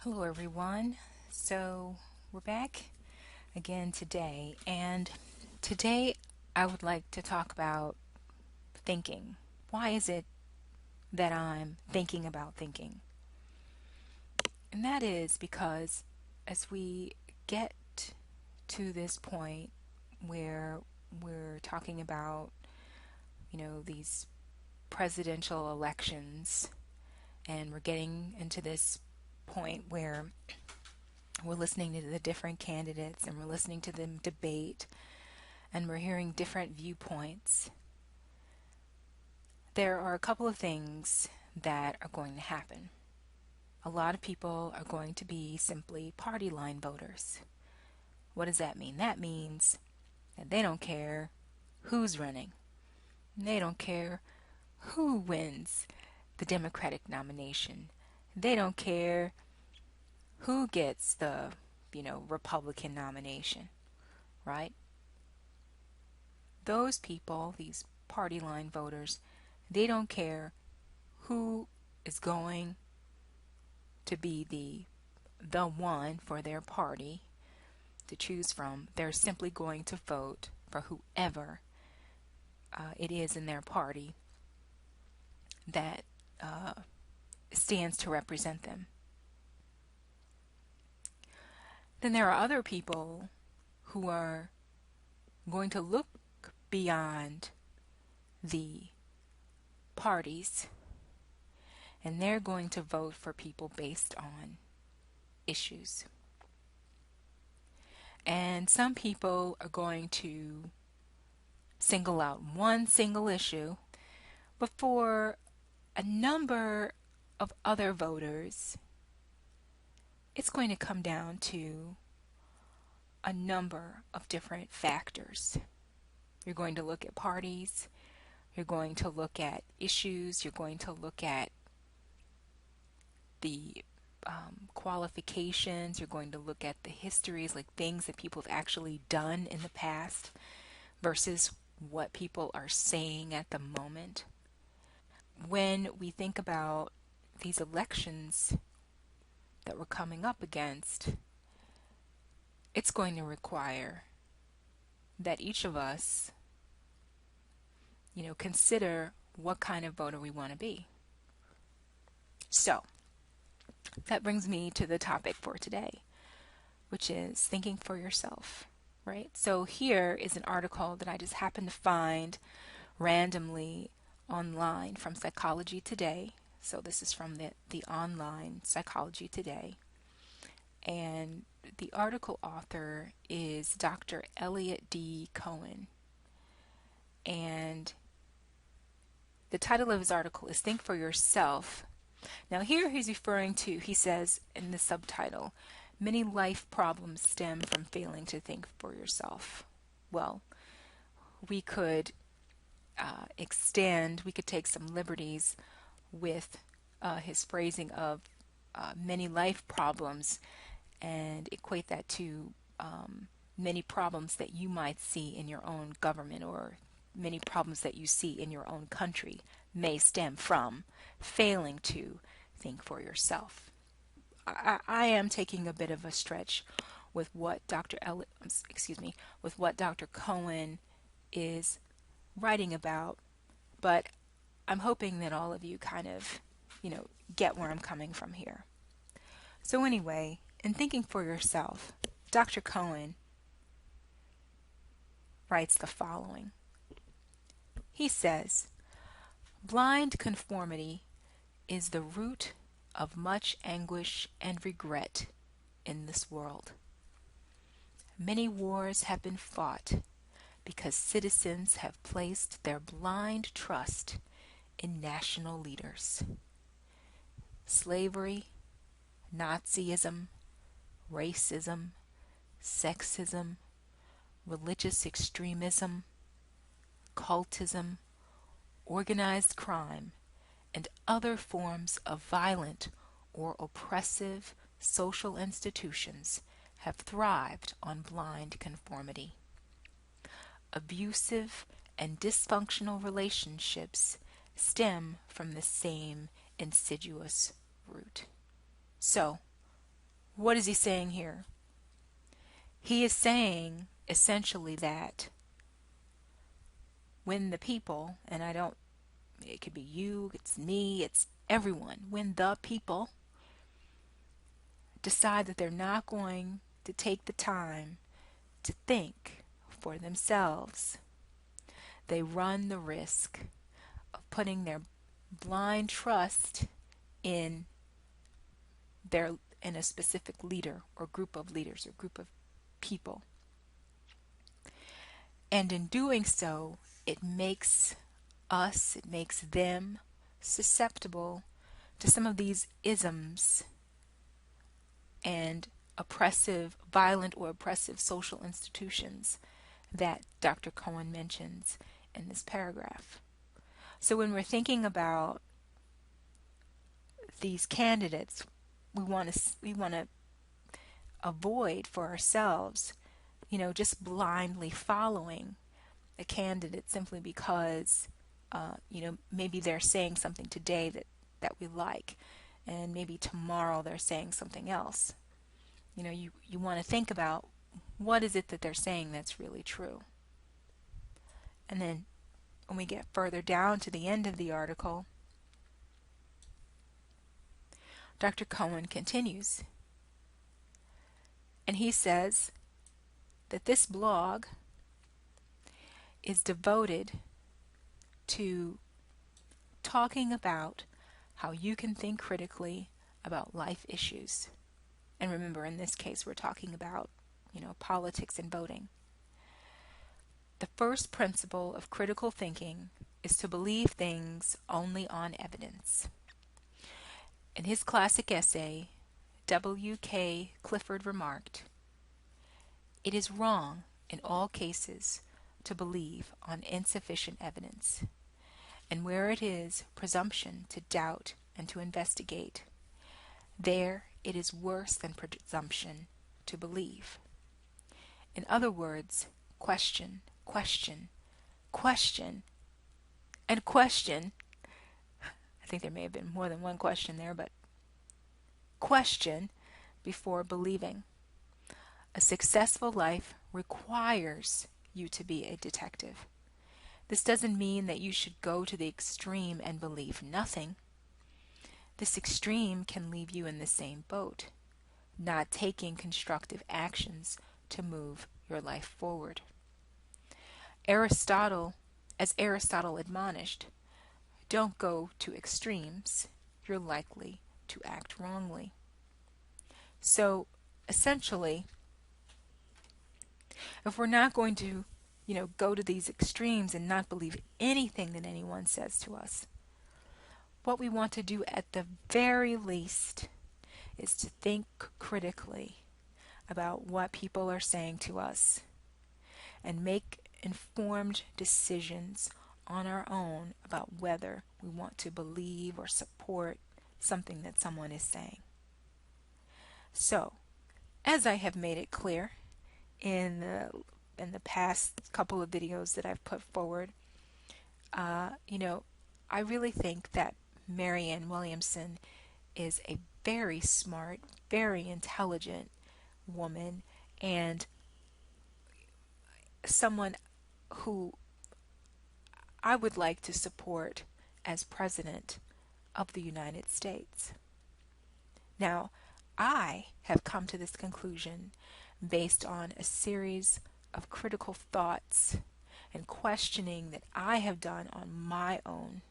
Hello, everyone. So, we're back again today, and today I would like to talk about thinking. Why is it that I'm thinking about thinking? And that is because as we get to this point where we're talking about, these presidential elections, and we're getting into this point where we're listening to the different candidates and we're listening to them debate and we're hearing different viewpoints, there are a couple of things that are going to happen. A lot of people are going to be simply party line voters. What does that mean? That means that they don't care who's running. They don't care who wins the Democratic nomination. They don't care who gets the, Republican nomination, right? Those people, these party line voters, they don't care who is going to be the one for their party to choose from. They're simply going to vote for whoever it is in their party that uh, stands to represent them. Then there are other people who are going to look beyond the parties, and they're going to vote for people based on issues. And some people are going to single out one single issue, but for a number of other voters, it's going to come down to a number of different factors. You're going to look at parties, you're going to look at issues, you're going to look at the qualifications, you're going to look at the histories, like things that people have actually done in the past versus what people are saying at the moment. When we think about these elections that we're coming up against, it's going to require that each of us, consider what kind of voter we want to be. So, that brings me to the topic for today, which is thinking for yourself, right? So, here is an article that I just happened to find randomly online from Psychology Today. So, this is from the online Psychology Today. And the article author is Dr. Elliot D. Cohen. And the title of his article is Think for Yourself. Now, here he's referring to, he says in the subtitle, many life problems stem from failing to think for yourself. Well, we could we could take some liberties with his phrasing of many life problems and equate that to many problems that you might see in your own government, or many problems that you see in your own country may stem from failing to think for yourself. I am taking a bit of a stretch with what with what Dr. Cohen is writing about, but I'm hoping that all of you kind of, get where I'm coming from here. So anyway, in thinking for yourself, Dr. Cohen writes the following. He says, blind conformity is the root of much anguish and regret in this world. Many wars have been fought because citizens have placed their blind trust in national leaders. Slavery, Nazism, racism, sexism, religious extremism, cultism, organized crime, and other forms of violent or oppressive social institutions have thrived on blind conformity. Abusive and dysfunctional relationships stem from the same insidious root. So, What is he saying here? He is saying essentially that when the people, and I don't, it could be you, it's me, it's everyone, when the people decide that they're not going to take the time to think for themselves, they run the risk of putting their blind trust in their in a specific leader or group of leaders or group of people. And in doing so, it makes them susceptible to some of these isms and violent or oppressive social institutions that Dr. Cohen mentions in this paragraph. So when we're thinking about these candidates, we want to avoid for ourselves, just blindly following a candidate simply because, maybe they're saying something today that we like, and maybe tomorrow they're saying something else. You want to think about what is it that they're saying that's really true. And then when we get further down to the end of the article, Dr. Cohen continues, and he says that this blog is devoted to talking about how you can think critically about life issues. And remember, in this case, we're talking about, politics and voting. The first principle of critical thinking is to believe things only on evidence. In his classic essay, W.K. Clifford remarked, "It is wrong in all cases to believe on insufficient evidence, and where it is presumption to doubt and to investigate, there it is worse than presumption to believe." In other words, question, question, question, and question. I think there may have been more than one question there, but question before believing. A successful life requires you to be a detective. This doesn't mean that you should go to the extreme and believe nothing. This extreme can leave you in the same boat, not taking constructive actions to move your life forward. As Aristotle admonished, don't go to extremes. You're likely to act wrongly. So essentially, if we're not going to, go to these extremes and not believe anything that anyone says to us, what we want to do at the very least is to think critically about what people are saying to us and make informed decisions on our own about whether we want to believe or support something that someone is saying. So, as I have made it clear in the past couple of videos that I've put forward, I really think that Marianne Williamson is a very smart, very intelligent woman, and someone who I would like to support as President of the United States. Now, I have come to this conclusion based on a series of critical thoughts and questioning that I have done on my own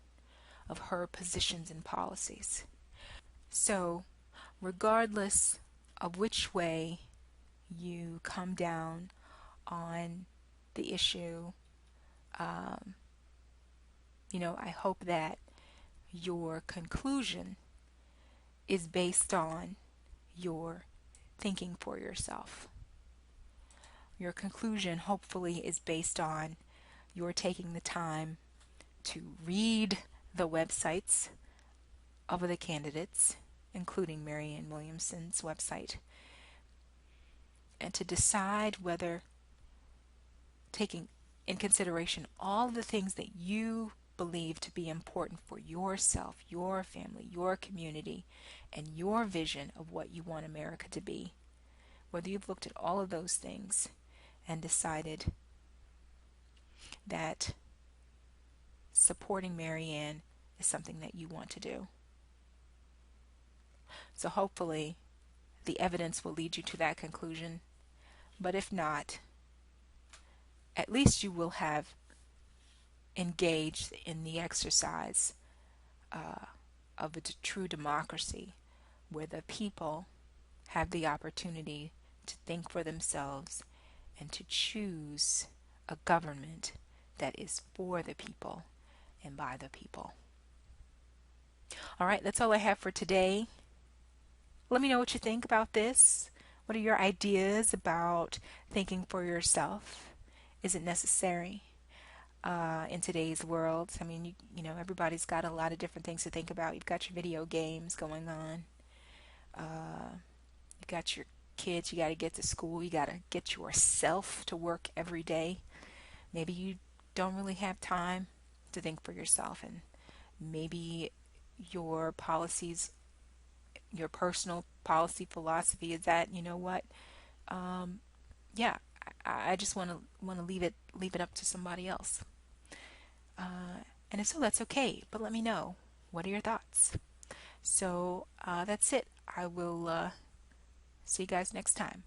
of her positions and policies. So, regardless of which way you come down on the issue, I hope that your conclusion is based on your thinking for yourself. Your conclusion hopefully is based on your taking the time to read the websites of the candidates, including Marianne Williamson's website, and to decide whether, taking in consideration all the things that you believe to be important for yourself, your family, your community, and your vision of what you want America to be. Whether you've looked at all of those things and decided that supporting Marianne is something that you want to do. So hopefully the evidence will lead you to that conclusion. But if not, at least you will have engaged in the exercise of a true democracy where the people have the opportunity to think for themselves and to choose a government that is for the people and by the people. All right, that's all I have for today. Let me know what you think about this. What are your ideas about thinking for yourself? Is it necessary in today's world? I mean, everybody's got a lot of different things to think about. You've got your video games going on. You got your kids. You got to get to school. You got to get yourself to work every day. Maybe you don't really have time to think for yourself, and maybe your policies, your personal policy philosophy is that, you know what, yeah, I just want to leave it up to somebody else. And if so, that's okay. But let me know. What are your thoughts? So that's it. I will see you guys next time.